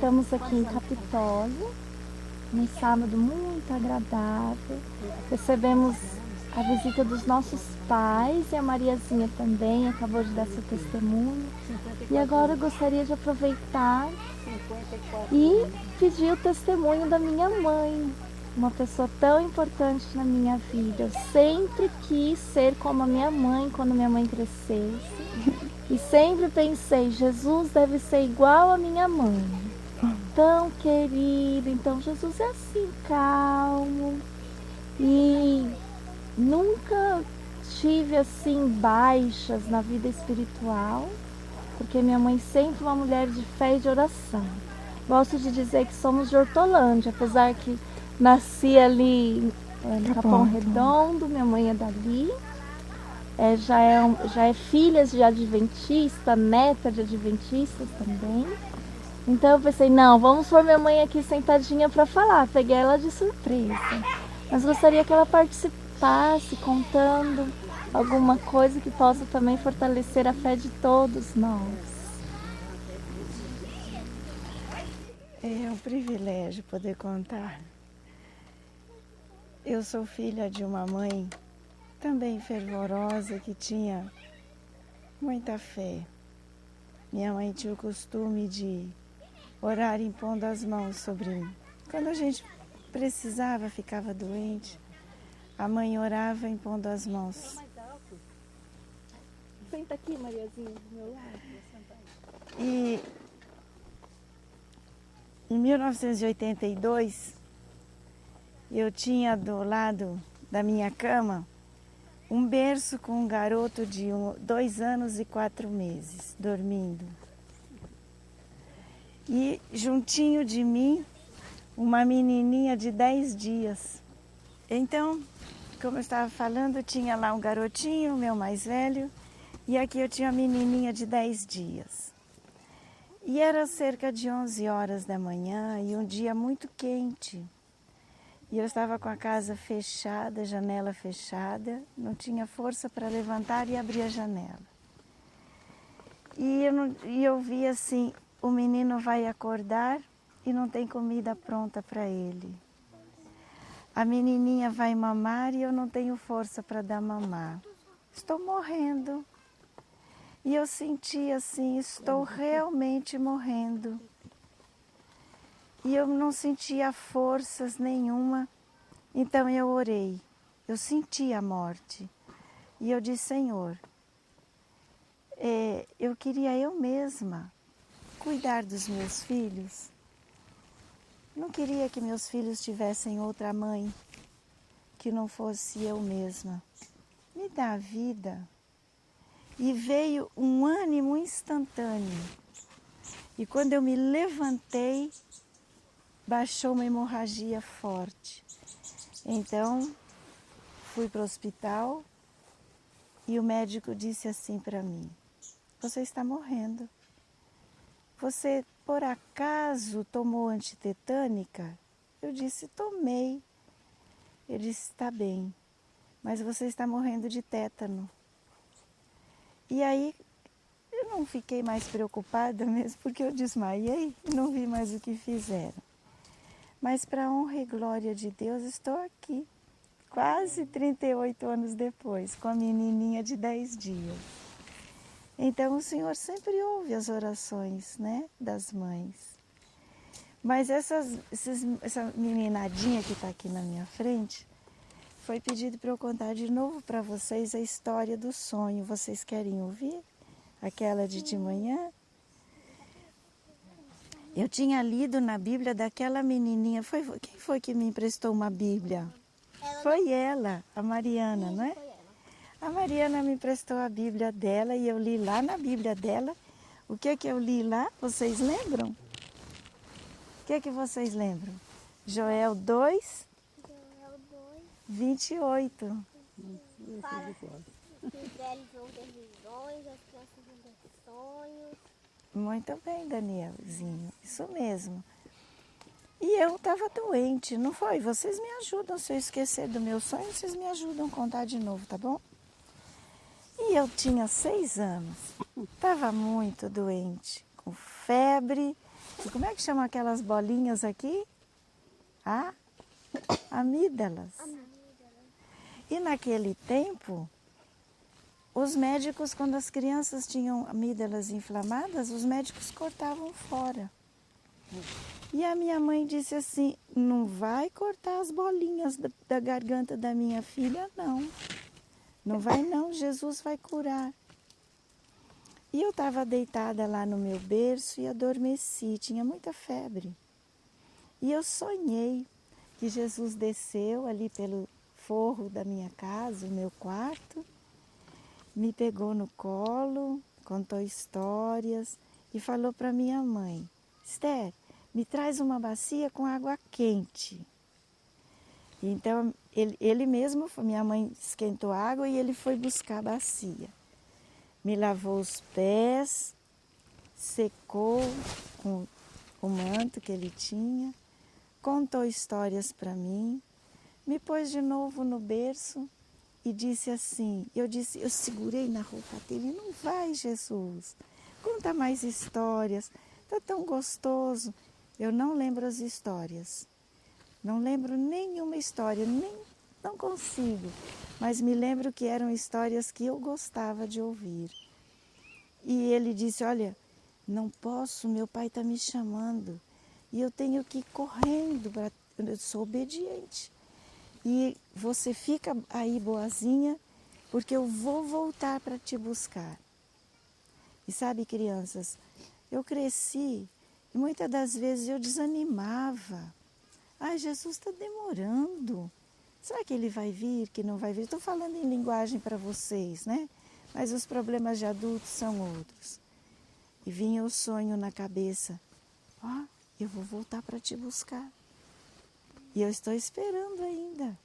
estamos aqui em Capitólio, num sábado muito agradável. Recebemos a visita dos nossos pais e a Mariazinha também acabou de dar seu testemunho. E agora eu gostaria de aproveitar e pedir o testemunho da minha mãe, uma pessoa tão importante na minha vida. Eu sempre quis ser como a minha mãe quando minha mãe crescesse. E sempre pensei, Jesus deve ser igual a minha mãe. Tão querido. Então Jesus é assim, calmo. E nunca tive assim baixas na vida espiritual, porque minha mãe sempre foi uma mulher de fé e de oração. Gosto de dizer que somos de Hortolândia, apesar que nasci ali no Capão Redondo, minha mãe é dali. Já é filha de adventista, neta de adventistas também. Então eu pensei, não, vamos pôr minha mãe aqui sentadinha para falar. Peguei ela de surpresa. Mas gostaria que ela participasse contando alguma coisa que possa também fortalecer a fé de todos nós. É um privilégio poder contar. Eu sou filha de uma mãe também fervorosa, que tinha muita fé. Minha mãe tinha o costume de orar impondo as mãos sobre mim. Quando a gente precisava, ficava doente, a mãe orava impondo as mãos. Senta aqui, Mariazinha, do meu lado. E em 1982, eu tinha do lado da minha cama um berço com um garoto de 2 anos e 4 meses, dormindo. E juntinho de mim, uma menininha de 10 dias. Então, como eu estava falando, tinha lá um garotinho, meu mais velho, e aqui eu tinha a menininha de 10 dias. E era cerca de 11 horas da manhã e um dia muito quente. E eu estava com a casa fechada, janela fechada, não tinha força para levantar e abrir a janela. E eu vi assim, o menino vai acordar e não tem comida pronta para ele. A menininha vai mamar e eu não tenho força para dar mamar. Estou morrendo. E eu senti assim, estou realmente morrendo. E eu não sentia forças nenhuma, então eu orei. Eu senti a morte. E eu disse, Senhor, eu queria eu mesma cuidar dos meus filhos. Não queria que meus filhos tivessem outra mãe, que não fosse eu mesma. Me dá a vida. E veio um ânimo instantâneo. E quando eu me levantei, baixou uma hemorragia forte. Então, fui para o hospital e o médico disse assim para mim, você está morrendo. Você, por acaso, tomou antitetânica? Eu disse, tomei. Ele disse, está bem, mas você está morrendo de tétano. E aí, eu não fiquei mais preocupada mesmo, porque eu desmaiei e não vi mais o que fizeram. Mas para a honra e glória de Deus, estou aqui, quase 38 anos depois, com a menininha de 10 dias. Então, o Senhor sempre ouve as orações, né, das mães. Mas essa meninadinha que está aqui na minha frente, foi pedido para eu contar de novo para vocês a história do sonho. Vocês querem ouvir? Aquela de manhã? Eu tinha lido na Bíblia daquela menininha. Quem foi que me emprestou uma Bíblia? Foi ela, a Mariana, não é? A Mariana me emprestou a Bíblia dela e eu li lá na Bíblia dela. O que eu li lá? Vocês lembram? O que vocês lembram? Joel 2, 28. Para os velhos vão ter visões, as crianças vão ter sonhos. Muito bem, Danielzinho, isso mesmo. E eu estava doente, não foi? Vocês me ajudam, se eu esquecer do meu sonho, vocês me ajudam a contar de novo, tá bom? E eu tinha 6 anos, estava muito doente, com febre, E como é que chamam aquelas bolinhas aqui? Ah, amígdalas. E naquele tempo, os médicos, quando as crianças tinham amígdalas inflamadas, os médicos cortavam fora. E a minha mãe disse assim, não vai cortar as bolinhas da garganta da minha filha, não. Não vai não, Jesus vai curar. E eu estava deitada lá no meu berço e adormeci, tinha muita febre. E eu sonhei que Jesus desceu ali pelo forro da minha casa, o meu quarto, me pegou no colo, contou histórias e falou para minha mãe, Esther, me traz uma bacia com água quente. Então, ele mesmo, minha mãe esquentou água e ele foi buscar a bacia. Me lavou os pés, secou com o manto que ele tinha, contou histórias para mim, me pôs de novo no berço e disse assim, eu segurei na roupa dele, não vai, Jesus, conta mais histórias, está tão gostoso. Eu não lembro as histórias, não lembro nenhuma história, não consigo, mas me lembro que eram histórias que eu gostava de ouvir. E ele disse, olha, não posso, meu pai está me chamando e eu tenho que ir correndo, eu sou obediente. E você fica aí boazinha, porque eu vou voltar para te buscar. E sabe, crianças, eu cresci e muitas das vezes eu desanimava. Ai, Jesus está demorando. Será que ele vai vir, que não vai vir? Estou falando em linguagem para vocês, né? Mas os problemas de adultos são outros. E vinha o sonho na cabeça. Ó, eu vou voltar para te buscar. E eu estou esperando ainda.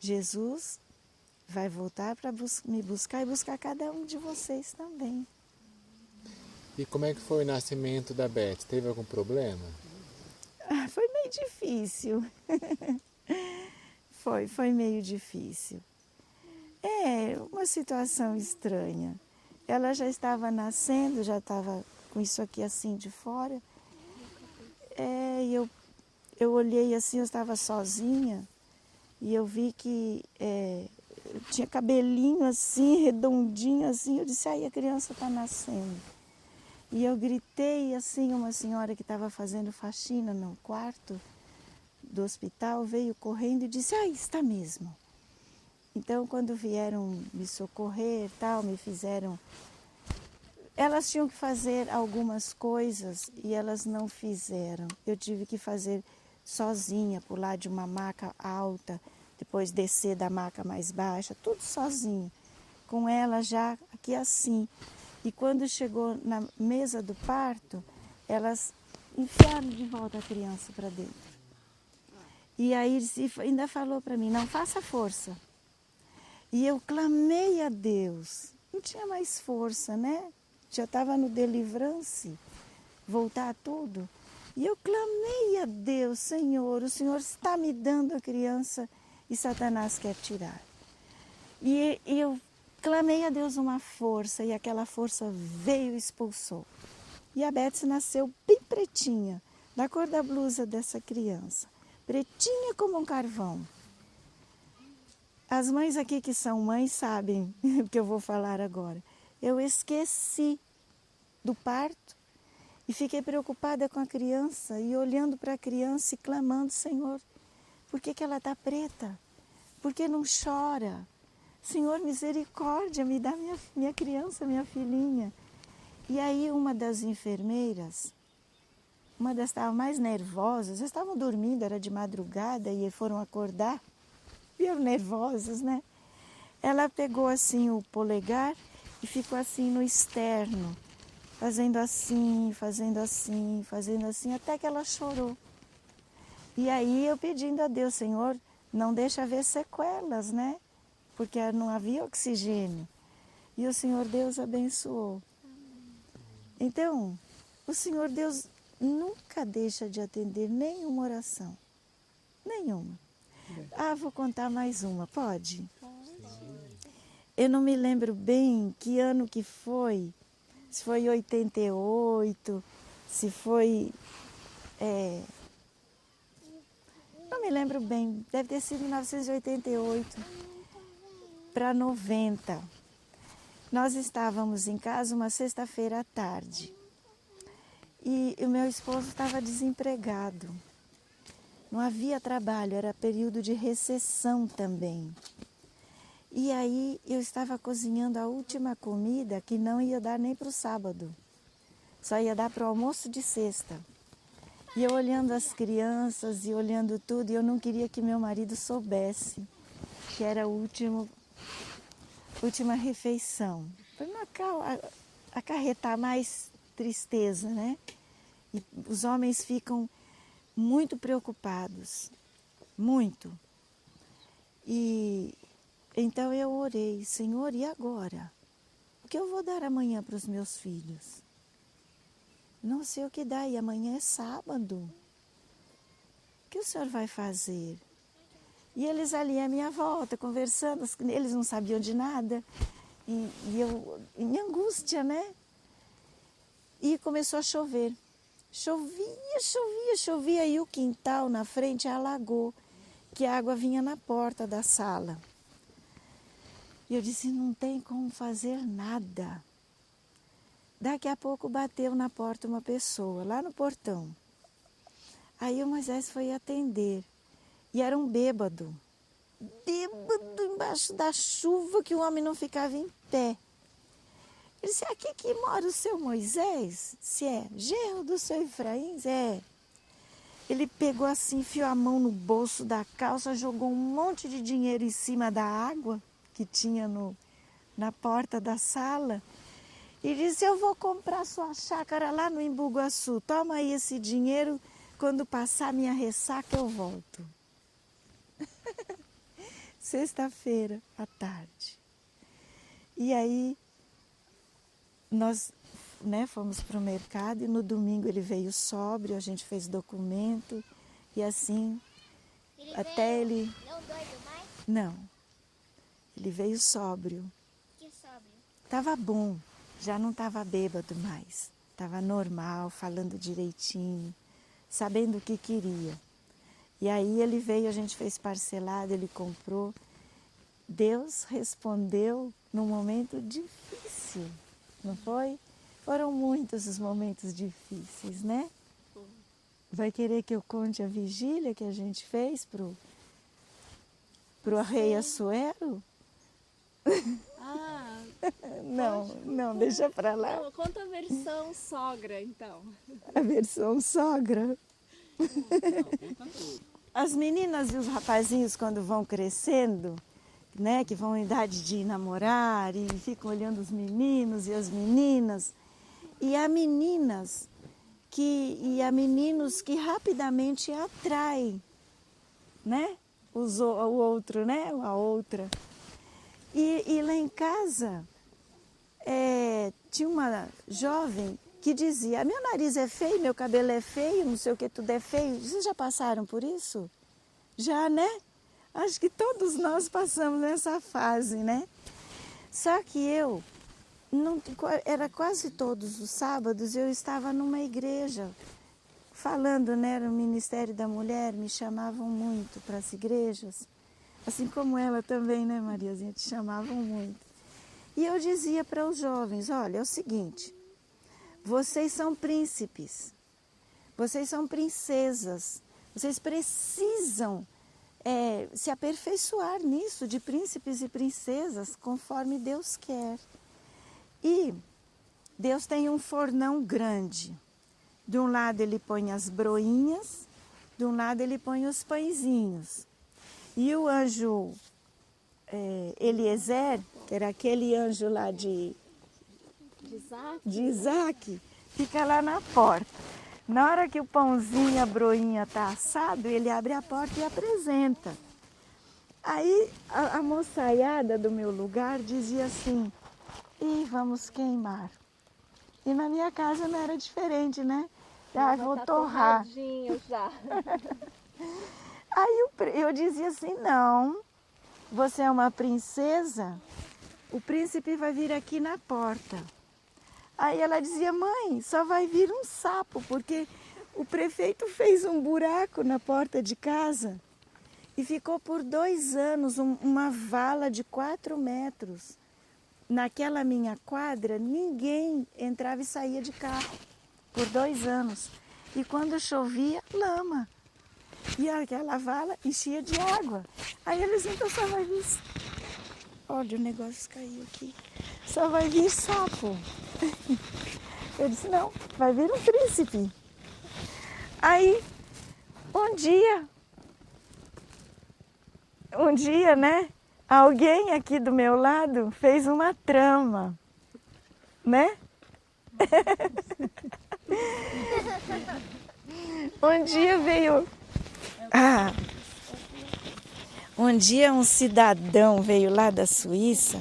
Jesus vai voltar para me buscar e buscar cada um de vocês também. E como é que foi o nascimento da Beth? Teve algum problema? Foi meio difícil. Foi meio difícil. É uma situação estranha. Ela já estava nascendo, já estava com isso aqui assim de fora. E eu olhei assim, eu estava sozinha e eu vi que tinha cabelinho assim, redondinho assim. Eu disse, ai, a criança está nascendo. E eu gritei assim, uma senhora que estava fazendo faxina no quarto do hospital veio correndo e disse, ai, está mesmo. Então, quando vieram me socorrer, tal, me fizeram... Elas tinham que fazer algumas coisas e elas não fizeram. Eu tive que fazer sozinha, pular de uma maca alta, depois descer da maca mais baixa, tudo sozinha. Com ela já aqui assim. E quando chegou na mesa do parto, elas enfiaram de volta a criança para dentro. E aí ainda falou para mim, não faça força. E eu clamei a Deus, não tinha mais força, né? Já estava no delivrance, voltar tudo. E eu clamei a Deus, Senhor, o Senhor está me dando a criança e Satanás quer tirar. E eu clamei a Deus uma força e aquela força veio e expulsou. E a Beth nasceu bem pretinha, da cor da blusa dessa criança, pretinha como um carvão. As mães aqui que são mães sabem o que eu vou falar agora. Eu esqueci do parto e fiquei preocupada com a criança e olhando para a criança e clamando, Senhor, por que ela está preta? Por que não chora? Senhor, misericórdia, me dá minha criança, minha filhinha. E aí uma das enfermeiras, uma das estavam mais nervosas, elas estavam dormindo, era de madrugada e foram acordar. Vieram nervosos, né? Ela pegou assim o polegar e ficou assim no externo, fazendo assim, fazendo assim, fazendo assim, até que ela chorou. E aí eu pedindo a Deus, Senhor, não deixa haver sequelas, né? Porque não havia oxigênio. E o Senhor Deus abençoou. Então, o Senhor Deus nunca deixa de atender nenhuma oração. Nenhuma. Ah, vou contar mais uma, pode? Eu não me lembro bem que ano que foi, se foi 88, se foi não me lembro bem, deve ter sido 1988 para 90. Nós estávamos em casa uma sexta-feira à tarde e o meu esposo estava desempregado. Não havia trabalho, era período de recessão também. E aí eu estava cozinhando a última comida que não ia dar nem para o sábado, só ia dar para o almoço de sexta. E eu olhando as crianças e olhando tudo, e eu não queria que meu marido soubesse que era a última refeição. Para não acarretar mais tristeza, né? E os homens ficam muito preocupados, muito. E então eu orei, Senhor, e agora? O que eu vou dar amanhã para os meus filhos? Não sei o que dá, e amanhã é sábado. O que o Senhor vai fazer? E eles ali à minha volta, conversando, eles não sabiam de nada. E eu, em angústia, né? E começou a chover. Chovia, e o quintal na frente alagou, que a água vinha na porta da sala. E eu disse, não tem como fazer nada. Daqui a pouco bateu na porta uma pessoa, lá no portão. Aí o Moisés foi atender. E era um bêbado. Bêbado embaixo da chuva, que o homem não ficava em pé. Ele disse, aqui que mora o seu Moisés? Se é genro do seu Efraim? É. Ele pegou assim, enfiou a mão no bolso da calça, jogou um monte de dinheiro em cima da água que tinha na porta da sala. E disse, eu vou comprar sua chácara lá no Embu-Guaçu. Toma aí esse dinheiro, quando passar a minha ressaca eu volto. Sexta-feira à tarde. E aí nós fomos para o mercado e no domingo ele veio sóbrio, a gente fez documento e assim, ele... Não doido mais? Não, ele veio sóbrio. Que sóbrio? Tava bom. Já não estava bêbado mais, estava normal, falando direitinho, sabendo o que queria. E aí ele veio, a gente fez parcelado, ele comprou. Deus respondeu num momento difícil, não foi? Foram muitos os momentos difíceis, né? Vai querer que eu conte a vigília que a gente fez pro rei Assuero? Não, deixa pra lá. Não, conta a versão sogra, então. A versão sogra. As meninas e os rapazinhos, quando vão crescendo, né, que vão em idade de namorar e ficam olhando os meninos e as meninas, e há meninos que rapidamente atraem, né, o outro, né, a outra. E lá em casa tinha uma jovem que dizia, meu nariz é feio, meu cabelo é feio, não sei o que, tudo é feio. Vocês já passaram por isso? Já, né? Acho que todos nós passamos nessa fase, né? Só que era quase todos os sábados, eu estava numa igreja, falando, né, no Ministério da Mulher, me chamavam muito para as igrejas, assim como ela também, né, Mariazinha, te chamavam muito. E eu dizia para os jovens, olha, é o seguinte, vocês são príncipes, vocês são princesas, vocês precisam se aperfeiçoar nisso, de príncipes e princesas, conforme Deus quer. E Deus tem um fornão grande. De um lado ele põe as broinhas, de um lado ele põe os pãezinhos. E o anjo Eliezer, que era aquele anjo lá de Isaac, fica lá na porta. Na hora que o pãozinho e a broinha está assado, ele abre a porta e apresenta. Aí a moçaiada do meu lugar dizia assim, vamos queimar. E na minha casa não era diferente, né? Vou torrar. Já. Aí eu dizia assim, não, você é uma princesa, o príncipe vai vir aqui na porta. Aí ela dizia, mãe, só vai vir um sapo, porque o prefeito fez um buraco na porta de casa e ficou por 2 anos uma vala de 4 metros. Naquela minha quadra, ninguém entrava e saía de carro por 2 anos. E quando chovia, lama. E aquela vala enchia de água. Aí eles então só vai vir... Olha, o negócio caiu aqui. Só vai vir sapo. Eu disse, não, vai vir um príncipe. Aí, um dia, né? Alguém aqui do meu lado fez uma trama, né? Um dia veio... um dia um cidadão veio lá da Suíça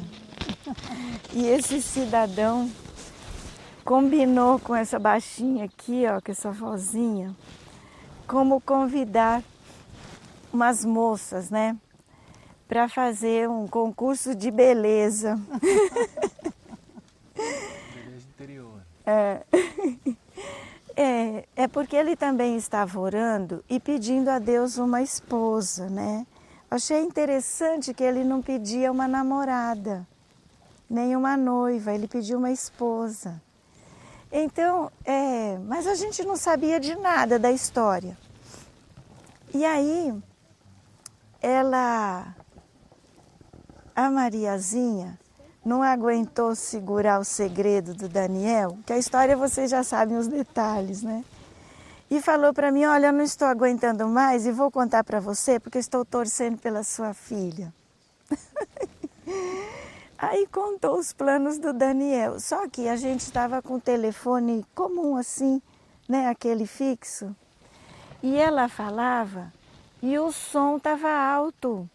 e esse cidadão combinou com essa baixinha aqui, ó, com essa vozinha, como convidar umas moças, né? Para fazer um concurso de beleza. Beleza interior. É porque ele também estava orando e pedindo a Deus uma esposa, né? Achei interessante que ele não pedia uma namorada, nem uma noiva, ele pediu uma esposa. Então, mas a gente não sabia de nada da história. E aí, a Mariazinha não aguentou segurar o segredo do Daniel, que a história vocês já sabem os detalhes, né? E falou para mim, olha, eu não estou aguentando mais e vou contar para você porque estou torcendo pela sua filha. Aí contou os planos do Daniel, só que a gente estava com o telefone comum assim, né, aquele fixo. E ela falava e o som estava alto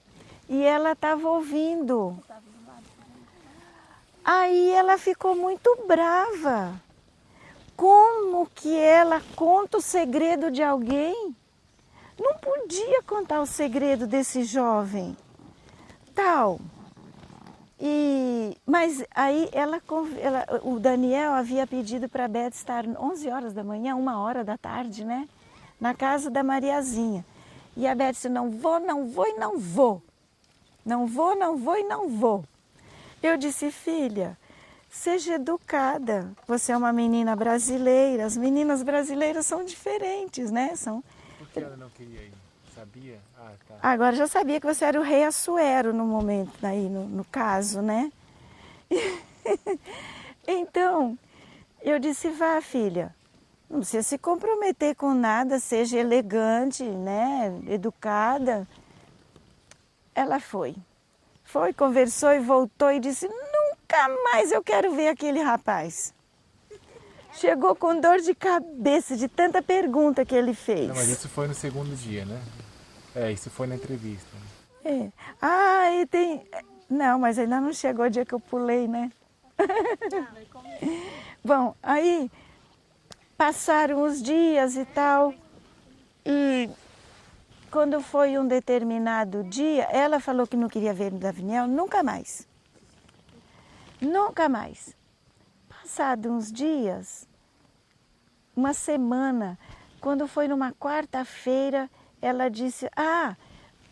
e ela estava ouvindo. Aí ela ficou muito brava. Como que ela conta o segredo de alguém? Não podia contar o segredo desse jovem. Tal. Mas aí o Daniel havia pedido para a Beth estar 11 horas da manhã, 1 hora da tarde, né? Na casa da Mariazinha. E a Beth disse, não vou, não vou e não vou. Não vou, não vou e não vou. Eu disse, filha, seja educada. Você é uma menina brasileira. As meninas brasileiras são diferentes, né? Por que ela não queria ir? Sabia? Ah, tá. Agora já sabia que você era o rei Assuero no momento, aí no caso, né? Então, eu disse, vá, filha. Não precisa se comprometer com nada, seja elegante, né? Educada. Ela foi. Foi, conversou e voltou e disse, nunca mais eu quero ver aquele rapaz. Chegou com dor de cabeça de tanta pergunta que ele fez. Não, mas isso foi no segundo dia, né? Isso foi na entrevista. E tem... Não, mas ainda não chegou o dia que eu pulei, né? Bom, aí passaram os dias e tal, e quando foi um determinado dia, ela falou que não queria ver o Daniel nunca mais. Nunca mais. Passados uns dias, uma semana, quando foi numa quarta-feira, ela disse,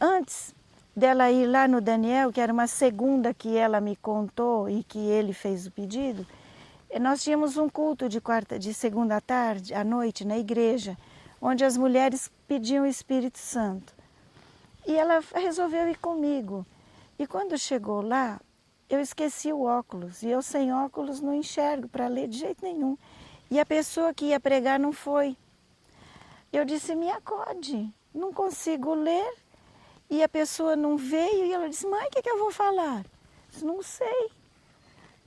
antes dela ir lá no Daniel, que era uma segunda que ela me contou e que ele fez o pedido, nós tínhamos um culto de segunda à tarde, à noite, na igreja, onde as mulheres pediam o Espírito Santo. E ela resolveu ir comigo. E quando chegou lá, eu esqueci o óculos. E eu sem óculos não enxergo para ler de jeito nenhum. E a pessoa que ia pregar não foi. Eu disse, me acode, não consigo ler. E a pessoa não veio e ela disse, mãe, o que eu vou falar? Eu disse, não sei.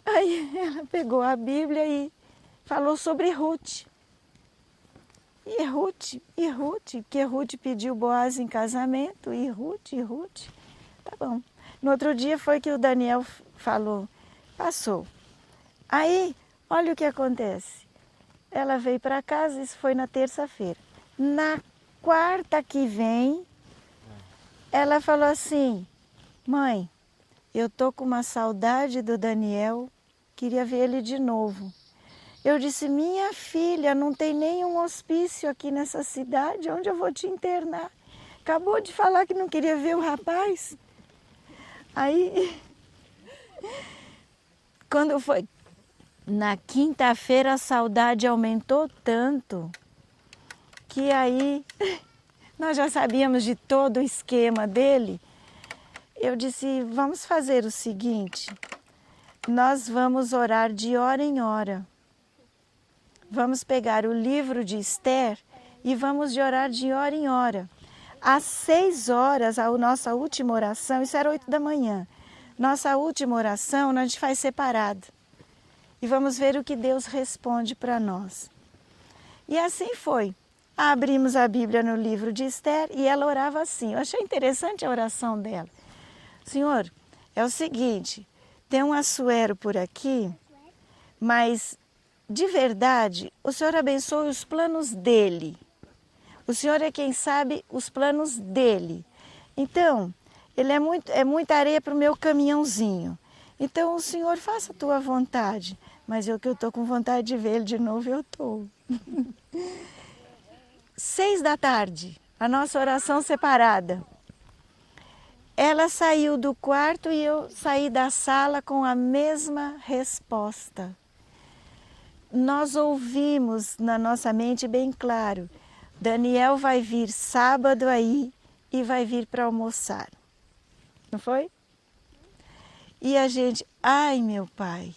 Aí ela pegou a Bíblia e falou sobre Ruth. E Ruth, porque Ruth pediu Boaz em casamento, e Ruth. Tá bom. No outro dia foi que o Daniel falou, passou. Aí, olha o que acontece. Ela veio para casa, isso foi na terça-feira. Na quarta que vem, ela falou assim, mãe, eu tô com uma saudade do Daniel, queria ver ele de novo. Eu disse, minha filha, não tem nenhum hospício aqui nessa cidade, onde eu vou te internar? Acabou de falar que não queria ver o rapaz. Aí, quando foi na quinta-feira, a saudade aumentou tanto que aí nós já sabíamos de todo o esquema dele. Eu disse, vamos fazer o seguinte, nós vamos orar de hora em hora. Vamos pegar o livro de Esther e vamos orar de hora em hora. Às 6 horas, a nossa última oração, isso era 8 da manhã, nossa última oração a gente faz separado. E vamos ver o que Deus responde para nós. E assim foi. Abrimos a Bíblia no livro de Esther e ela orava assim. Eu achei interessante a oração dela. Senhor, é o seguinte, tem um Assuero por aqui, mas de verdade, o Senhor abençoe os planos dele. O Senhor é quem sabe os planos dele. Então, ele é muita areia para o meu caminhãozinho. Então, o Senhor faça a tua vontade. Mas eu que eu estou com vontade de ver ele de novo, eu estou. 6 da tarde, a nossa oração separada. Ela saiu do quarto e eu saí da sala com a mesma resposta. Nós ouvimos na nossa mente bem claro, Daniel vai vir sábado aí e vai vir para almoçar. Não foi? E a gente, ai meu pai,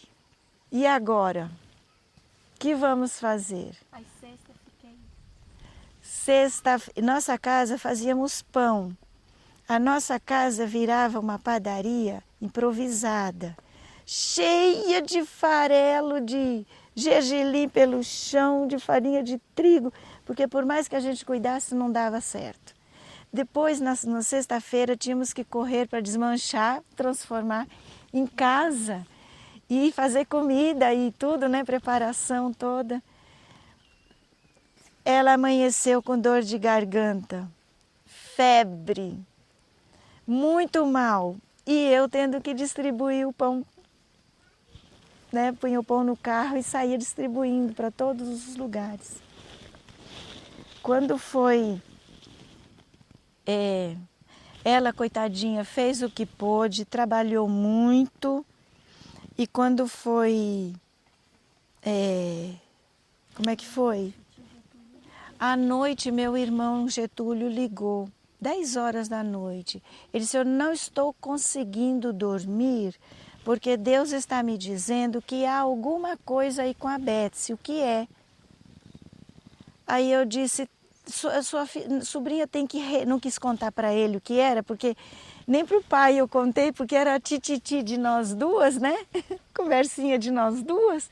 e agora? O que vamos fazer? Aí sexta fiquei. Nossa casa fazíamos pão. A nossa casa virava uma padaria improvisada, cheia de farelo, de gergelim pelo chão, de farinha de trigo, porque por mais que a gente cuidasse, não dava certo. Depois, na sexta-feira, tínhamos que correr para desmanchar, transformar em casa e fazer comida e tudo, né? Preparação toda. Ela amanheceu com dor de garganta, febre, muito mal. E eu tendo que distribuir o pão, né? Punha o pão no carro e saía distribuindo para todos os lugares. Quando foi, ela, coitadinha, fez o que pôde, trabalhou muito. E quando foi, como é que foi? À noite, meu irmão Getúlio ligou, 10 horas da noite. Ele disse, eu não estou conseguindo dormir, porque Deus está me dizendo que há alguma coisa aí com a Betsy. O que é? Aí eu disse, sua sobrinha tem que... Não quis contar para ele o que era, porque nem para o pai eu contei, porque era a tititi de nós duas, né? Conversinha de nós duas.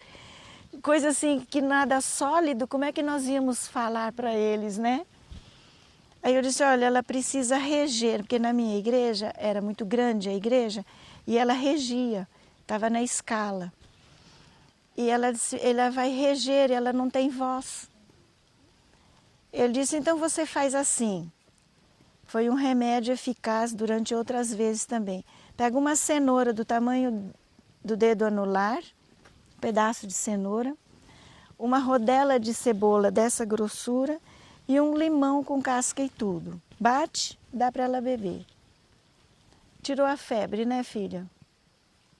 Coisa assim, que nada sólido, como é que nós íamos falar para eles, né? Aí eu disse, olha, ela precisa reger, porque na minha igreja, era muito grande a igreja, e ela regia, estava na escala. E ela disse, ela vai reger, ela não tem voz. Ele disse, então você faz assim. Foi um remédio eficaz durante outras vezes também. Pega uma cenoura do tamanho do dedo anular, um pedaço de cenoura, uma rodela de cebola dessa grossura e um limão com casca e tudo. Bate, dá para ela beber. Tirou a febre, né, filha?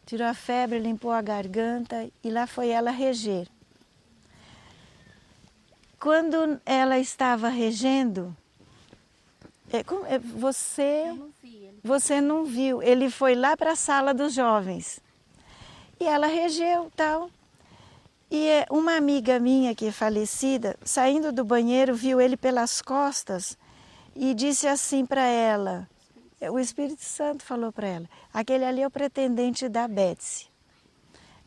Tirou a febre, limpou a garganta e lá foi ela reger. Quando ela estava regendo, você não viu, ele foi lá para a sala dos jovens. E ela regeu, tal. E uma amiga minha que é falecida, saindo do banheiro, viu ele pelas costas e disse assim para ela, o Espírito Santo falou para ela, aquele ali é o pretendente da Betsy.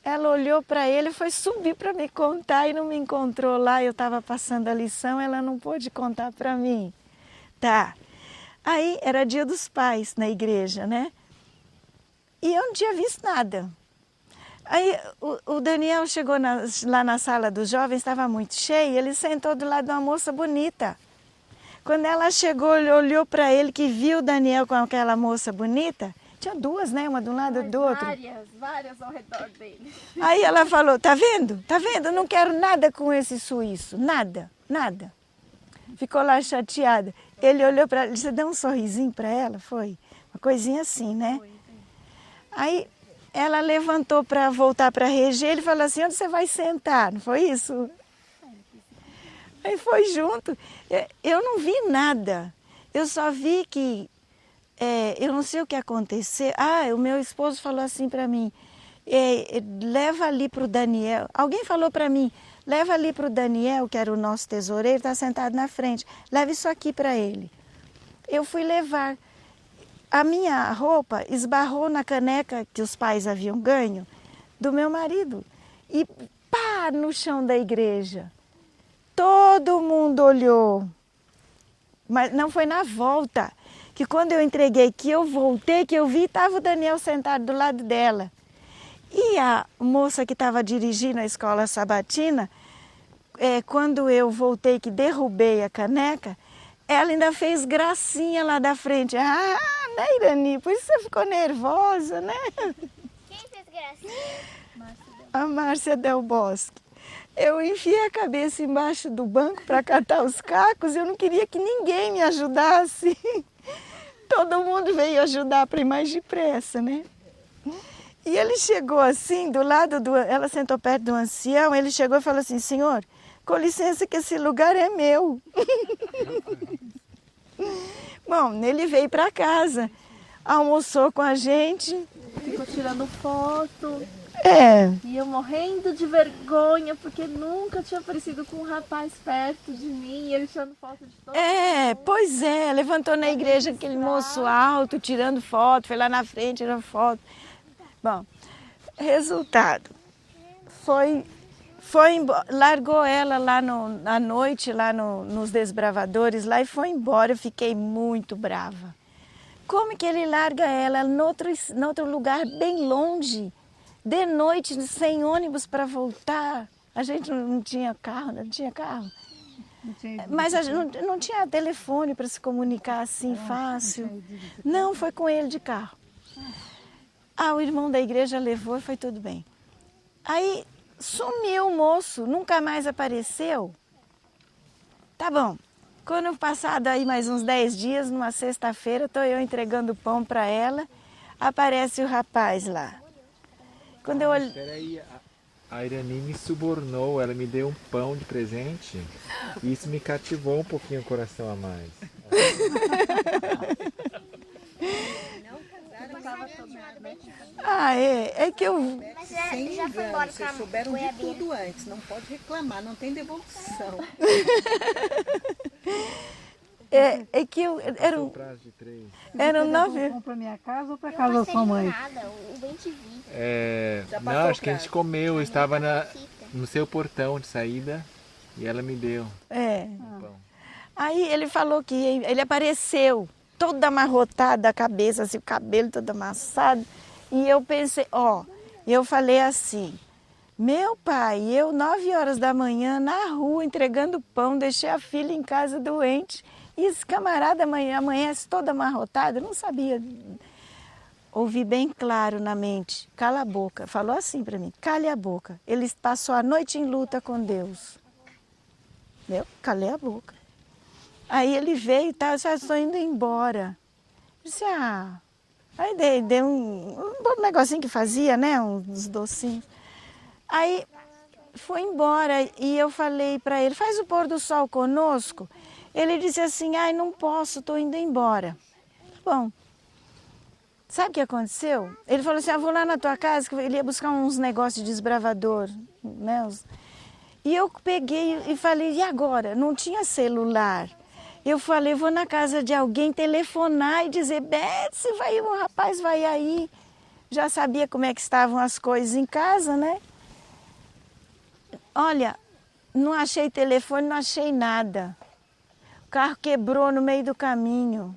Ela olhou para ele e foi subir para me contar e não me encontrou lá, eu estava passando a lição, ela não pôde contar para mim. Tá. Aí era dia dos pais na igreja, né? E eu não tinha visto nada. Aí o Daniel chegou lá na sala dos jovens, estava muito cheio, ele sentou do lado de uma moça bonita. Quando ela chegou, ele olhou para ele, que viu o Daniel com aquela moça bonita, tinha duas, né? Uma de um lado do outro. Várias ao redor dele. Aí ela falou, tá vendo? Tá vendo? Eu não quero nada com esse suíço, nada, nada. Ficou lá chateada. Ele olhou para ela, você deu um sorrisinho para ela, foi? Uma coisinha assim, né? Aí ela levantou para voltar para reger, ele falou assim, onde você vai sentar? Não foi isso? Aí foi junto. Eu não vi nada. Eu só vi que, eu não sei o que aconteceu. O meu esposo falou assim para mim, leva ali para o Daniel. Alguém falou para mim, leva ali para o Daniel, que era o nosso tesoureiro, está sentado na frente. Leva isso aqui para ele. Eu fui levar. A minha roupa esbarrou na caneca que os pais haviam ganho do meu marido. E pá, no chão da igreja. Todo mundo olhou. Mas não foi na volta. Que quando eu entreguei, que eu voltei, que eu vi, estava o Daniel sentado do lado dela. E a moça que estava dirigindo a escola sabatina, quando eu voltei, que derrubei a caneca, ela ainda fez gracinha lá da frente. Ah, né, Irani? Por isso você ficou nervosa, né? Quem fez gracinha? A Márcia Del Bosque. Eu enfiei a cabeça embaixo do banco para catar os cacos. Eu não queria que ninguém me ajudasse. Todo mundo veio ajudar para ir mais depressa, né? E ele chegou assim, do lado do... Ela sentou perto do ancião, ele chegou e falou assim, senhor, com licença que esse lugar é meu. Bom, ele veio para casa, almoçou com a gente. Ficou tirando foto. É, E eu morrendo de vergonha, porque nunca tinha aparecido com um rapaz perto de mim. E ele tirando foto de todo mundo. pois é, levantou na igreja aquele moço alto, tirando foto, foi lá na frente, tirando foto. Bom, resultado, largou ela lá à noite, lá nos desbravadores, lá e foi embora. Eu fiquei muito brava. Como que ele larga ela no outro lugar bem longe, de noite, sem ônibus para voltar? A gente não tinha carro, não tinha carro. Mas a gente não tinha telefone para se comunicar assim fácil. Não, foi com ele de carro. O irmão da igreja levou e foi tudo bem. Aí sumiu o moço, nunca mais apareceu. Tá bom. Quando passado aí mais uns 10 dias, numa sexta-feira, estou eu entregando pão para ela, aparece o rapaz lá. Quando eu olhei... Espera aí, a Irani me subornou, ela me deu um pão de presente e isso me cativou um pouquinho o coração a mais. É que eu... Mas Sem já foi engano, embora vocês pra souberam de Goiabinha. tudo antes, não pode reclamar, não tem devolução. É que eu... Passou o prazo de 3. Eram 9... Vão para minha casa ou para Eu casa da não sei sua de mãe? nada, o bem te vi. Já Não, passou acho que a gente o prazo. comeu, estava no seu portão de saída e ela me deu É. o pão. Aí ele falou que ele apareceu, todo amarrotado da cabeça, assim, o cabelo todo amassado. E eu pensei, eu falei assim, meu pai, eu 9 horas da manhã na rua entregando pão, deixei a filha em casa doente. E esse camarada amanhece todo amarrotado, eu não sabia. Ouvi bem claro na mente, cala a boca. Falou assim para mim, cale a boca. Ele passou a noite em luta com Deus. Eu calei a boca. Aí ele veio e tal, já estou indo embora. Eu disse, Aí dei um negocinho que fazia, né, uns docinhos. Aí foi embora e eu falei para ele, faz o pôr do sol conosco? Ele disse assim, não posso, estou indo embora. Bom, sabe o que aconteceu? Ele falou assim, vou lá na tua casa, que ele ia buscar uns negócios de desbravador, né? E eu peguei e falei, e agora? Não tinha celular. Eu falei, vou na casa de alguém telefonar e dizer, Betsy, um rapaz vai aí. Já sabia como é que estavam as coisas em casa, né? Olha, não achei telefone, não achei nada. O carro quebrou no meio do caminho.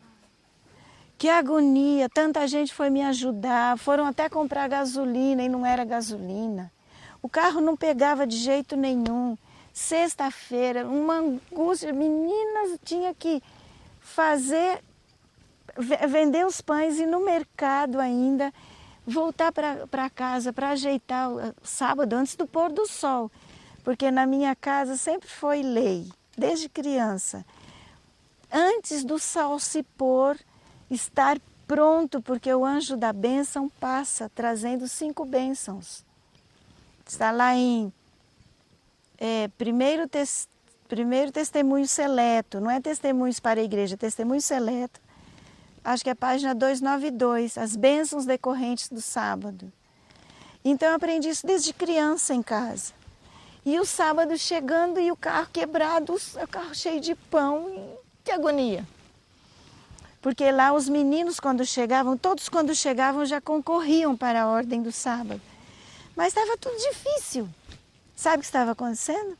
Que agonia, tanta gente foi me ajudar, foram até comprar gasolina e não era gasolina. O carro não pegava de jeito nenhum. Sexta-feira, uma angústia, meninas, tinha que fazer vender os pães e no mercado ainda voltar para casa para ajeitar o sábado antes do pôr do sol. Porque na minha casa sempre foi lei, desde criança. Antes do sol se pôr, estar pronto, porque o anjo da bênção passa trazendo 5 bênçãos. Está lá em primeiro testemunho seleto, não é testemunhos para a igreja, é testemunho seleto. Acho que é a página 292, as bênçãos decorrentes do sábado. Então eu aprendi isso desde criança em casa. E o sábado chegando e o carro quebrado, o carro cheio de pão, que agonia. Porque lá os meninos todos quando chegavam já concorriam para a ordem do sábado. Mas estava tudo difícil. Sabe o que estava acontecendo?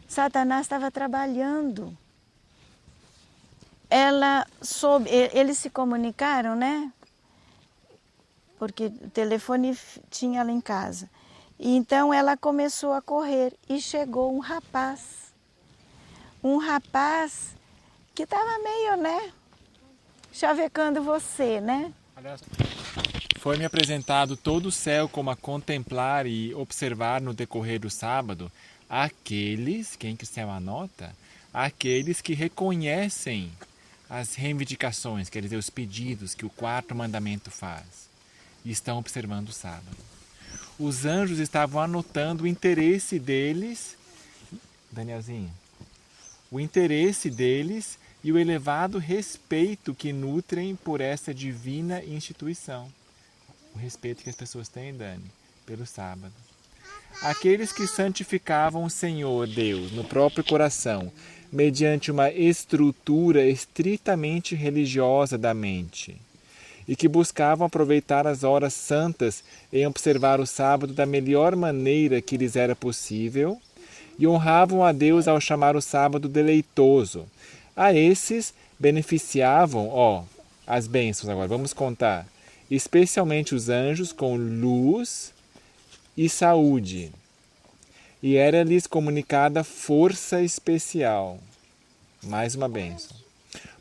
Satanás estava trabalhando. Eles se comunicaram, né? Porque o telefone tinha lá em casa. E então ela começou a correr e chegou um rapaz. Um rapaz que estava meio, né? Chavecando você, né? Foi-me apresentado todo o céu como a contemplar e observar no decorrer do sábado aqueles, quem que o céu anota? Aqueles que reconhecem as reivindicações, quer dizer, os pedidos que o 4º mandamento faz, e estão observando o sábado. Os anjos estavam anotando o interesse deles, Danielzinho, o interesse deles e o elevado respeito que nutrem por essa divina instituição. O respeito que as pessoas têm, Dani, pelo sábado. Aqueles que santificavam o Senhor Deus no próprio coração, mediante uma estrutura estritamente religiosa da mente, e que buscavam aproveitar as horas santas em observar o sábado da melhor maneira que lhes era possível, e honravam a Deus ao chamar o sábado deleitoso. A esses beneficiavam, as bênçãos agora, vamos contar, especialmente os anjos com luz e saúde, e era-lhes comunicada força especial. Mais uma bênção.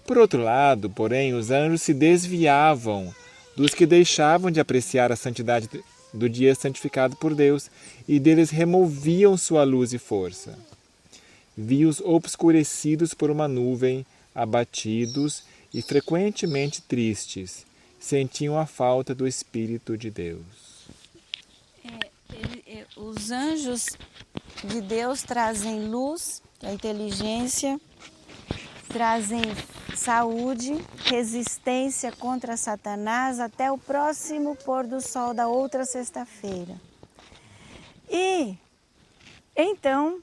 Por outro lado, porém, os anjos se desviavam dos que deixavam de apreciar a santidade do dia santificado por Deus e deles removiam sua luz e força. Vi-os obscurecidos por uma nuvem, abatidos e frequentemente tristes, sentiam a falta do Espírito de Deus. Os anjos de Deus trazem luz, a inteligência, trazem saúde, resistência contra Satanás até o próximo pôr do sol da outra sexta-feira. E então,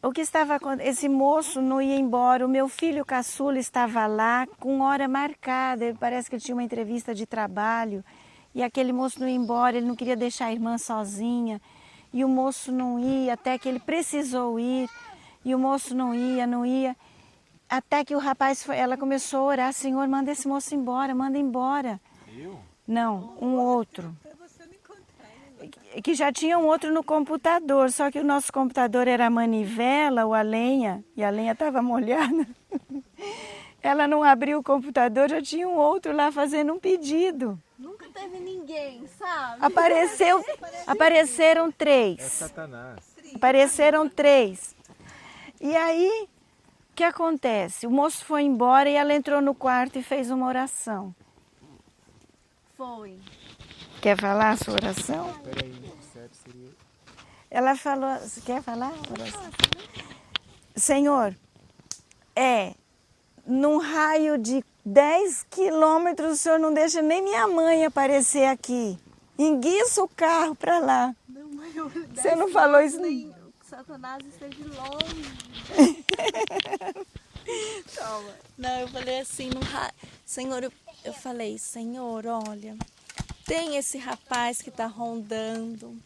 o que estava acontecendo? Esse moço não ia embora, o meu filho caçula estava lá com hora marcada, parece que ele tinha uma entrevista de trabalho, e aquele moço não ia embora, ele não queria deixar a irmã sozinha, e o moço não ia, até que ele precisou ir, e o moço não ia, até que o rapaz, ela começou a orar, Senhor, manda esse moço embora, manda embora. Eu? Não, um outro. Que já tinha um outro no computador, só que o nosso computador era a manivela ou a lenha, e a lenha estava molhada. Ela não abriu o computador, já tinha um outro lá fazendo um pedido. Nunca teve ninguém, sabe? Apareceram 3. É Satanás. Apareceram 3. E aí, o que acontece? O moço foi embora e ela entrou no quarto e fez uma oração. Foi. Quer falar a sua oração? Peraí, certo seria... Ela falou, você quer falar a oração? Senhor, num raio de 10 quilômetros, o senhor não deixa nem minha mãe aparecer aqui. Enguiça o carro para lá. Não, mãe, eu Você não falou isso? Nem Satanás esteve longe. Toma. Não, eu falei assim, Senhor, eu falei, Senhor, olha, tem esse rapaz que está rondando.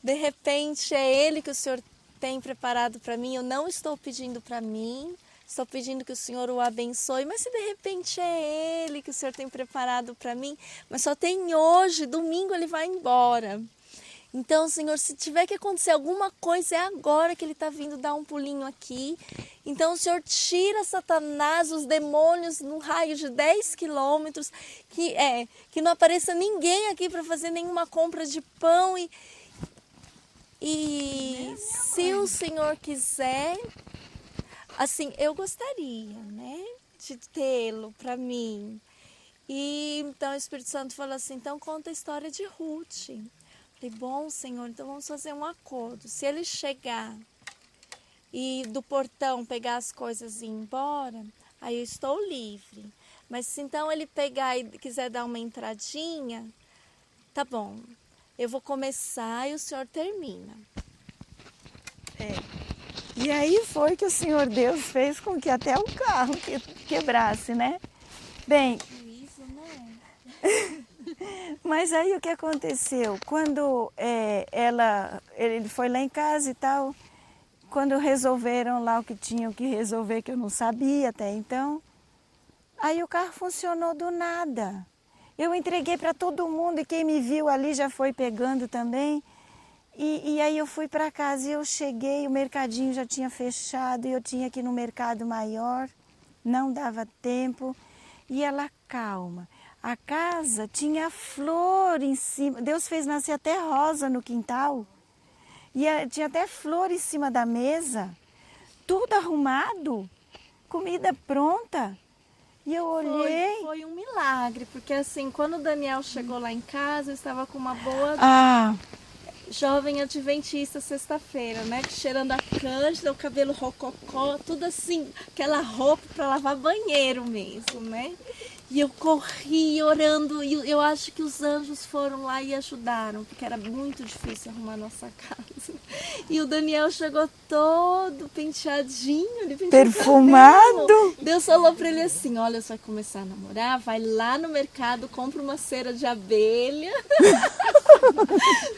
De repente é ele que o Senhor tem preparado para mim. Eu não estou pedindo para mim, estou pedindo que o Senhor o abençoe. Mas se de repente é ele que o Senhor tem preparado para mim, mas só tem hoje, domingo ele vai embora. Então, Senhor, se tiver que acontecer alguma coisa, é agora que ele está vindo dar um pulinho aqui. Então, o Senhor tira Satanás, os demônios, no raio de 10 quilômetros, que não apareça ninguém aqui para fazer nenhuma compra de pão. E se o Senhor quiser, assim, eu gostaria, né, de tê-lo para mim. E então o Espírito Santo falou assim, então conta a história de Ruth. Falei, bom, Senhor, então vamos fazer um acordo. Se ele chegar e do portão pegar as coisas e ir embora, aí eu estou livre. Mas se então ele pegar e quiser dar uma entradinha, tá bom. Eu vou começar e o Senhor termina. E aí foi que o Senhor Deus fez com que até o carro quebrasse, né? Bem, Isso, né? mas aí o que aconteceu? Quando ele foi lá em casa e tal, quando resolveram lá o que tinham que resolver, que eu não sabia até então, aí o carro funcionou do nada. Eu entreguei para todo mundo e quem me viu ali já foi pegando também. E aí eu fui para casa e eu cheguei, o mercadinho já tinha fechado e eu tinha que ir no mercado maior, não dava tempo. E ela calma. A casa tinha flor em cima, Deus fez nascer até rosa no quintal. E tinha até flor em cima da mesa, tudo arrumado, comida pronta. E eu olhei... Foi um milagre, porque assim, quando o Daniel chegou lá em casa, eu estava com uma boa jovem adventista sexta-feira, né? Cheirando a cândida, o cabelo rococó, tudo assim, aquela roupa para lavar banheiro mesmo, né? E eu corri orando, e eu acho que os anjos foram lá e ajudaram, porque era muito difícil arrumar a nossa casa. E o Daniel chegou todo penteadinho, ele penteou perfumado. o cabelo. Deus falou para ele assim, olha, você vai começar a namorar, vai lá no mercado, compra uma cera de abelha,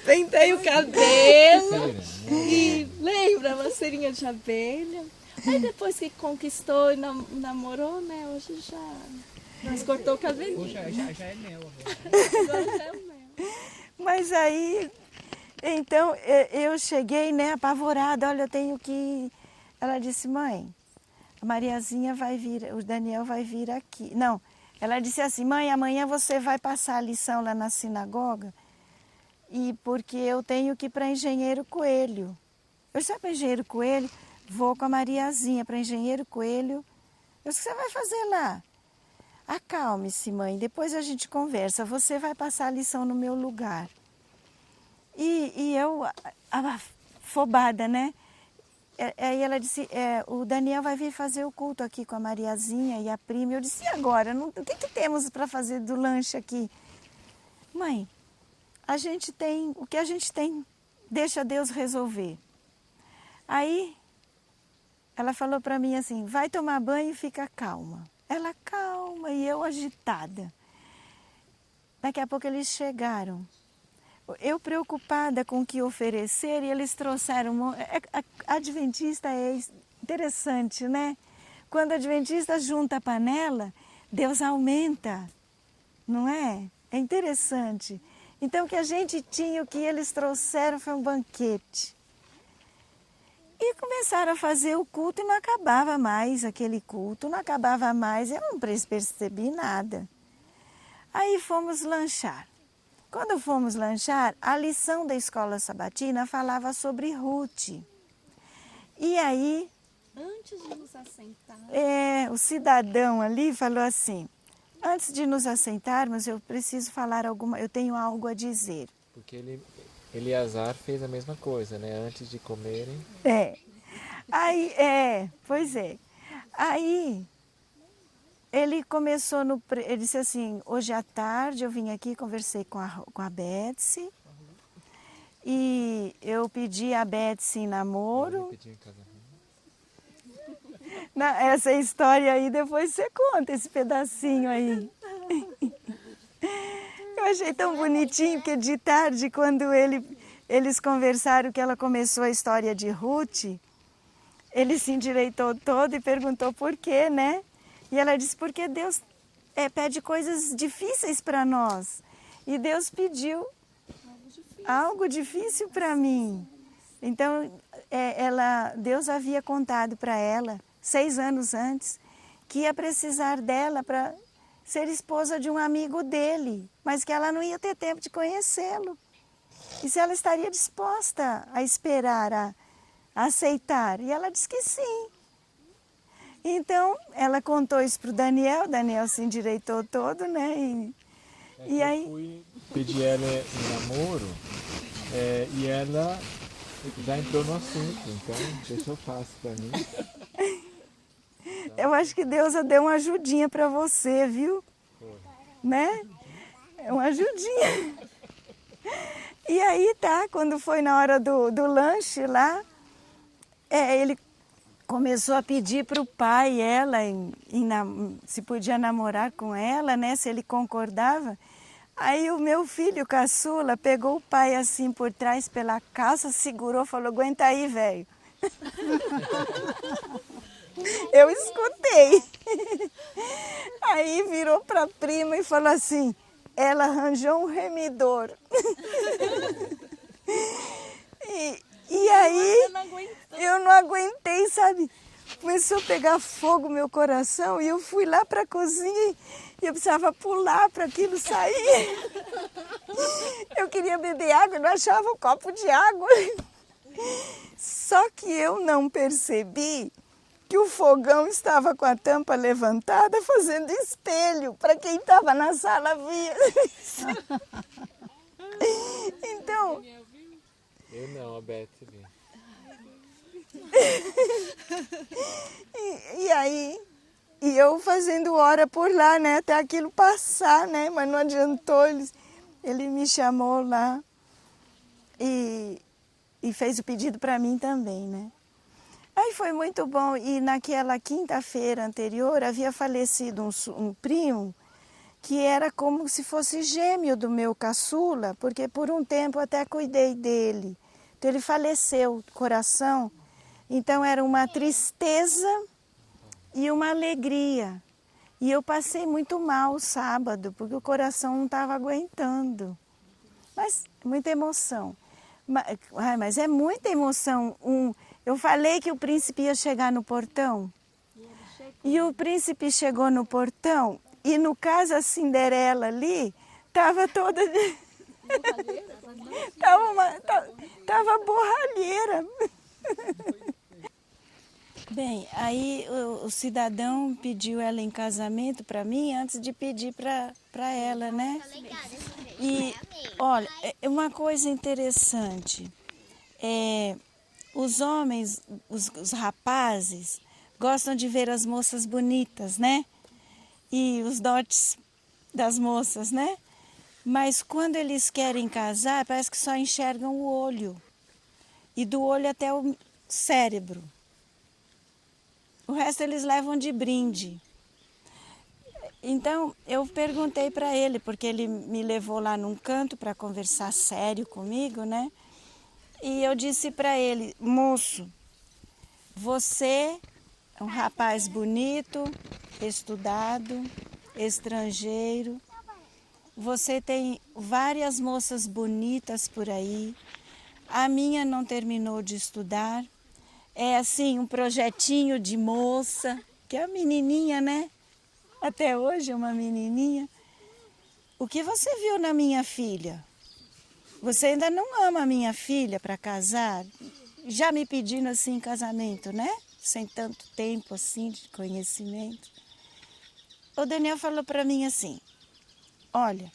pentei o cabelo, e lembra, uma cerinha de abelha. Aí depois que conquistou e namorou, né, hoje já... Nós cortou o cabelinho. Já é mel agora. Agora já é o mel. Mas aí, então, eu cheguei, né, apavorada, olha, eu tenho que ir. Ela disse, mãe, a Mariazinha vai vir, o Daniel vai vir aqui. Não, ela disse assim, mãe, amanhã você vai passar a lição lá na sinagoga, e porque eu tenho que ir para Engenheiro Coelho. Eu disse, para Engenheiro Coelho, vou com a Mariazinha para Engenheiro Coelho. Eu disse, o que você vai fazer lá? Acalme-se, mãe, depois a gente conversa, você vai passar a lição no meu lugar. E eu, afobada, né? Aí ela disse, o Daniel vai vir fazer o culto aqui com a Mariazinha e a prima. Eu disse, e agora? O que temos para fazer do lanche aqui? Mãe, o que a gente tem, deixa Deus resolver. Aí ela falou para mim assim, vai tomar banho e fica calma. Ela calma e eu agitada. Daqui a pouco eles chegaram. Eu preocupada com o que oferecer e eles trouxeram... A adventista é interessante, né? Quando a adventista junta a panela, Deus aumenta, não é? É interessante. Então o que a gente tinha, o que eles trouxeram foi um banquete. E começaram a fazer o culto e não acabava mais aquele culto, não acabava mais, eu não percebi nada. Aí fomos lanchar. Quando fomos lanchar, a lição da escola sabatina falava sobre Ruth. E aí... Antes de nos assentar... o cidadão ali falou assim, antes de nos assentarmos, eu preciso falar eu tenho algo a dizer. Porque Eleazar fez a mesma coisa, né? Antes de comerem. Aí, pois é. Aí, ele começou ele disse assim, hoje à tarde eu vim aqui, conversei com a Betsy. E eu pedi a Betsy em namoro. Essa história aí, depois você conta esse pedacinho aí. Eu achei tão bonitinho, porque de tarde, quando eles conversaram que ela começou a história de Ruth, ele se endireitou todo e perguntou por quê, né? E ela disse, porque Deus pede coisas difíceis para nós. E Deus pediu algo difícil para mim. Então, Deus havia contado para ela, 6 anos antes, que ia precisar dela para ser esposa de um amigo dele, mas que ela não ia ter tempo de conhecê-lo. E se ela estaria disposta a esperar, a aceitar. E ela disse que sim. Então, ela contou isso para o Daniel se endireitou todo, né? E aí... Eu fui pedir ela em namoro e ela já entrou no assunto, então deixou fácil para mim. Eu acho que Deus deu uma ajudinha para você, viu? Né? É uma ajudinha. E aí tá, quando foi na hora do lanche lá, ele começou a pedir para o pai se podia namorar com ela, né? Se ele concordava. Aí o meu filho caçula pegou o pai assim por trás pela calça, segurou, falou: aguenta aí, velho. Eu escutei. Aí virou para a prima e falou assim: ela arranjou um remidor. E aí eu não aguentei, sabe? Começou a pegar fogo no meu coração e eu fui lá para a cozinha e eu precisava pular para aquilo sair. Eu queria beber água, eu não achava um copo de água. Só que eu não percebi que o fogão estava com a tampa levantada fazendo espelho para quem estava na sala ver. Então... Eu não, a Beth viu. E aí, eu fazendo hora por lá, né, até aquilo passar, né, mas não adiantou, ele me chamou lá e fez o pedido para mim também, né. Aí foi muito bom, e naquela quinta-feira anterior havia falecido um primo que era como se fosse gêmeo do meu caçula, porque por um tempo até cuidei dele. Então ele faleceu, coração. Então era uma tristeza e uma alegria. E eu passei muito mal sábado, porque o coração não estava aguentando. Mas muita emoção. Mas é muita emoção. Eu falei que o príncipe ia chegar no portão. E o príncipe chegou no portão. E no caso a Cinderela ali estava toda... Estava borralheira. Bem, aí o cidadão pediu ela em casamento para mim antes de pedir para ela, né? E, olha, uma coisa interessante, os homens, os rapazes, gostam de ver as moças bonitas, né? E os dotes das moças, né? Mas quando eles querem casar, parece que só enxergam o olho. E do olho até o cérebro. O resto eles levam de brinde. Então, eu perguntei para ele, porque ele me levou lá num canto para conversar sério comigo, né? E eu disse para ele: moço, você é um rapaz bonito, estudado, estrangeiro. Você tem várias moças bonitas por aí. A minha não terminou de estudar. É assim, um projetinho de moça, que é a menininha, né? Até hoje é uma menininha. O que você viu na minha filha? Você ainda não ama a minha filha para casar? Já me pedindo assim em casamento, né? Sem tanto tempo assim de conhecimento. O Daniel falou para mim assim: olha,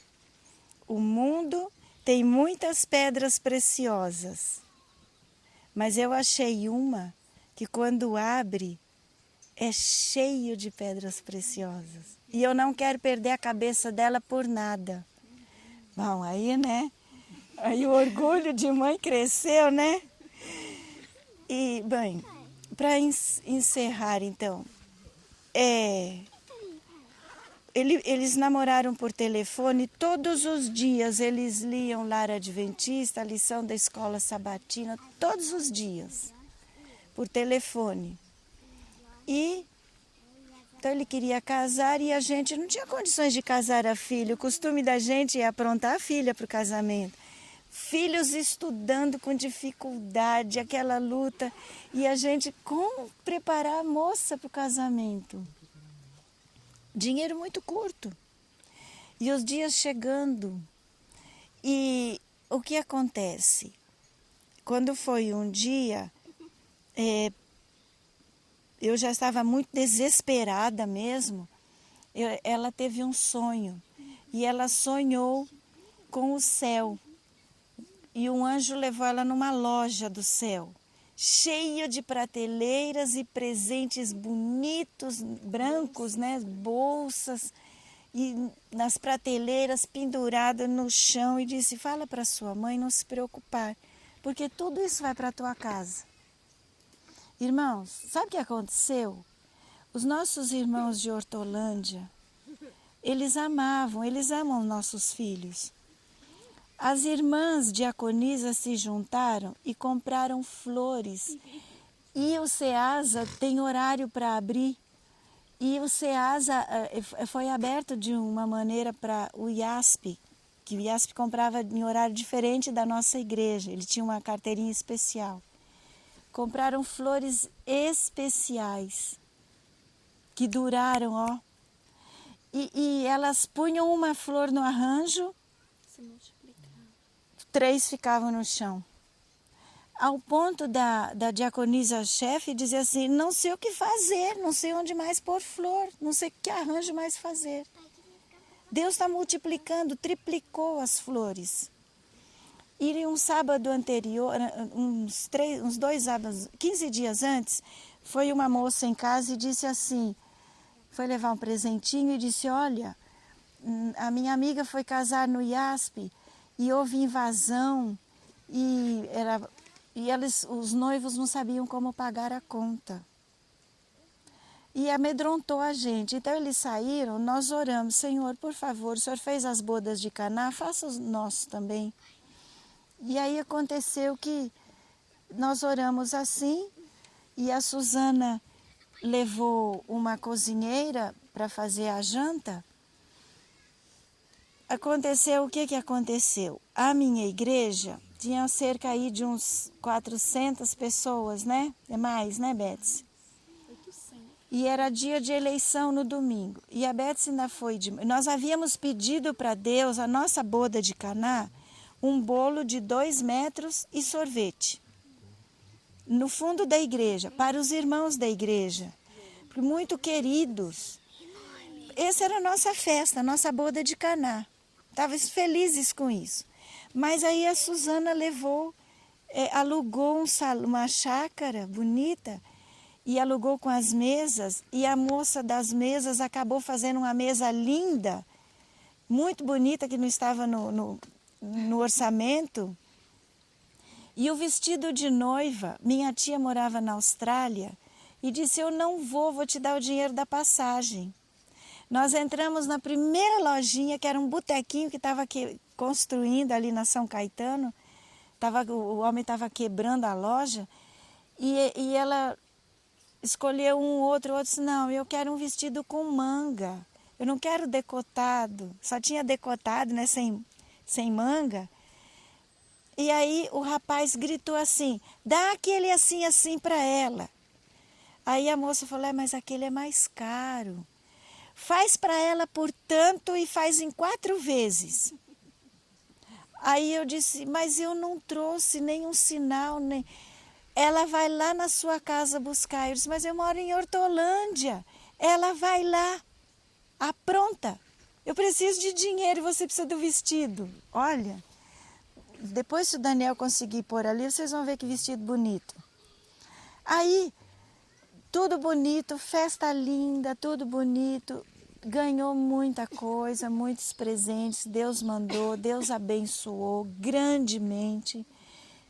o mundo tem muitas pedras preciosas, mas eu achei uma que quando abre é cheio de pedras preciosas. E eu não quero perder a cabeça dela por nada. Bom, aí, né? Aí o orgulho de mãe cresceu, né? E, bem, para encerrar, então, eles namoraram por telefone, todos os dias eles liam Lar Adventista, a lição da escola sabatina, todos os dias, por telefone. E então ele queria casar e a gente não tinha condições de casar a filha. O costume da gente é aprontar a filha para o casamento. filhos estudando com dificuldade, aquela luta. E a gente, como preparar a moça para o casamento? Dinheiro muito curto. E os dias chegando. E o que acontece? Quando foi um dia, eu já estava muito desesperada mesmo. Ela teve um sonho. E ela sonhou com o céu. E um anjo levou ela numa loja do céu, cheia de prateleiras e presentes bonitos, brancos, né? Bolsas, e nas prateleiras penduradas no chão, e disse: fala para sua mãe não se preocupar, porque tudo isso vai para a tua casa. Irmãos, sabe o que aconteceu? Os nossos irmãos de Hortolândia, eles amam nossos filhos. As irmãs diaconisas se juntaram e compraram flores. E o SEASA tem horário para abrir. E o SEASA foi aberto de uma maneira para o IASP, que o IASP comprava em horário diferente da nossa igreja. Ele tinha uma carteirinha especial. Compraram flores especiais, que duraram, ó. E elas punham uma flor no arranjo, 3 ficavam no chão. Ao ponto da diaconisa-chefe dizer assim: não sei o que fazer, não sei onde mais pôr flor, não sei que arranjo mais fazer. Deus está multiplicando, triplicou as flores. E um sábado anterior, uns 2 sábados, 15 dias antes, foi uma moça em casa e disse assim, foi levar um presentinho e disse: olha, a minha amiga foi casar no IASP e houve invasão e os noivos não sabiam como pagar a conta. E amedrontou a gente. Então eles saíram, nós oramos: Senhor, por favor, o Senhor fez as bodas de Caná, faça os nossos também. E aí aconteceu que nós oramos assim, e a Suzana levou uma cozinheira para fazer a janta. Aconteceu o que aconteceu? A minha igreja tinha cerca aí de uns 400 pessoas, né? É mais, né, Betsy? 800. E era dia de eleição no domingo. E a Betsy ainda foi Nós havíamos pedido para Deus, a nossa boda de Caná, um bolo de 2 metros e sorvete. No fundo da igreja, para os irmãos da igreja, muito queridos. Essa era a nossa festa, a nossa boda de Caná. Estávamos felizes com isso. Mas aí a Suzana levou, alugou uma chácara bonita e alugou com as mesas. E a moça das mesas acabou fazendo uma mesa linda, muito bonita, que não estava no orçamento. E o vestido de noiva, minha tia morava na Austrália e disse: eu não vou te dar o dinheiro da passagem. Nós entramos na primeira lojinha, que era um botequinho que estava construindo ali na São Caetano. O homem estava quebrando a loja. E ela escolheu um outro disse: não, eu quero um vestido com manga. Eu não quero decotado. Só tinha decotado, né, sem manga. E aí o rapaz gritou assim: dá aquele assim para ela. Aí a moça falou: mas aquele é mais caro. Faz para ela por tanto e faz em 4 vezes. Aí eu disse: mas eu não trouxe nenhum sinal. Ela vai lá na sua casa buscar. Eu disse: mas eu moro em Hortolândia. Ela vai lá, apronta. Eu preciso de dinheiro e você precisa do vestido. Olha, depois se o Daniel conseguir pôr ali, vocês vão ver que vestido bonito. Aí, tudo bonito, festa linda, tudo bonito. Ganhou muita coisa, muitos presentes. Deus mandou, Deus abençoou grandemente.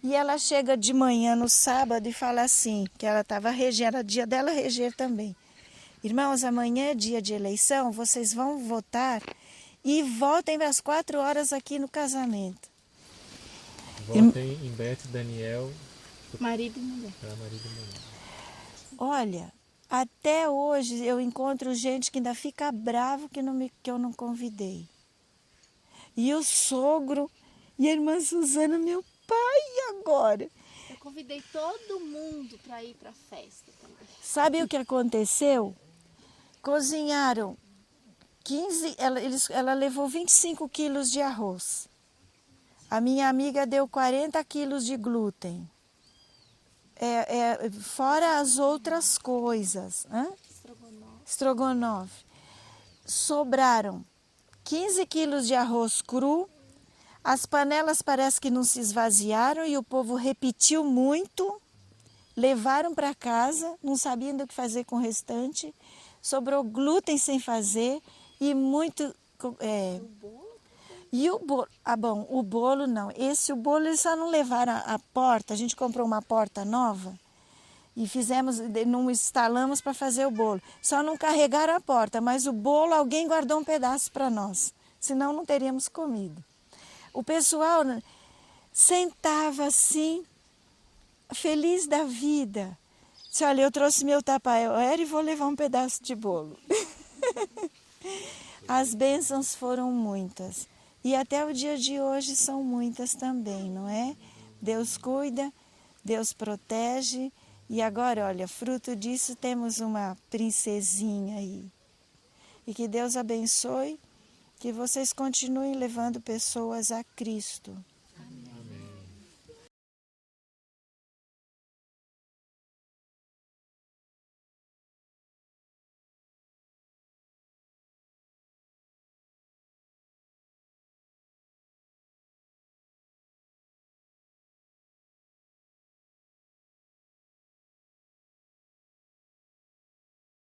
E ela chega de manhã no sábado e fala assim, que ela estava regendo, era dia dela reger também. Irmãos, amanhã é dia de eleição, vocês vão votar e voltem às 4 horas aqui no casamento. Votem em Beth e Daniel. Marido e mulher. Marido e mulher. Olha, até hoje eu encontro gente que ainda fica bravo que eu não convidei. E o sogro E a irmã Suzana, meu pai, e agora? Eu convidei todo mundo para ir para a festa também. Sabe o que aconteceu? Cozinharam 15, ela levou 25 quilos de arroz. A minha amiga deu 40 quilos de glúten. Fora as outras coisas. Estrogonofe. Sobraram 15 quilos de arroz cru. As panelas parece que não se esvaziaram e o povo repetiu muito. Levaram para casa, não sabiam do que fazer com o restante. Sobrou glúten sem fazer e muito... E o bolo? Ah, bom, o bolo não. O bolo eles só não levaram a porta. A gente comprou uma porta nova e não instalamos para fazer o bolo. Só não carregaram a porta, mas o bolo alguém guardou um pedaço para nós. Senão não teríamos comido. O pessoal sentava assim, feliz da vida. Disse, olha, eu trouxe meu tupperware e vou levar um pedaço de bolo. As bênçãos foram muitas. E até o dia de hoje são muitas também, não é? Deus cuida, Deus protege. E agora, olha, fruto disso temos uma princesinha aí. E que Deus abençoe, que vocês continuem levando pessoas a Cristo.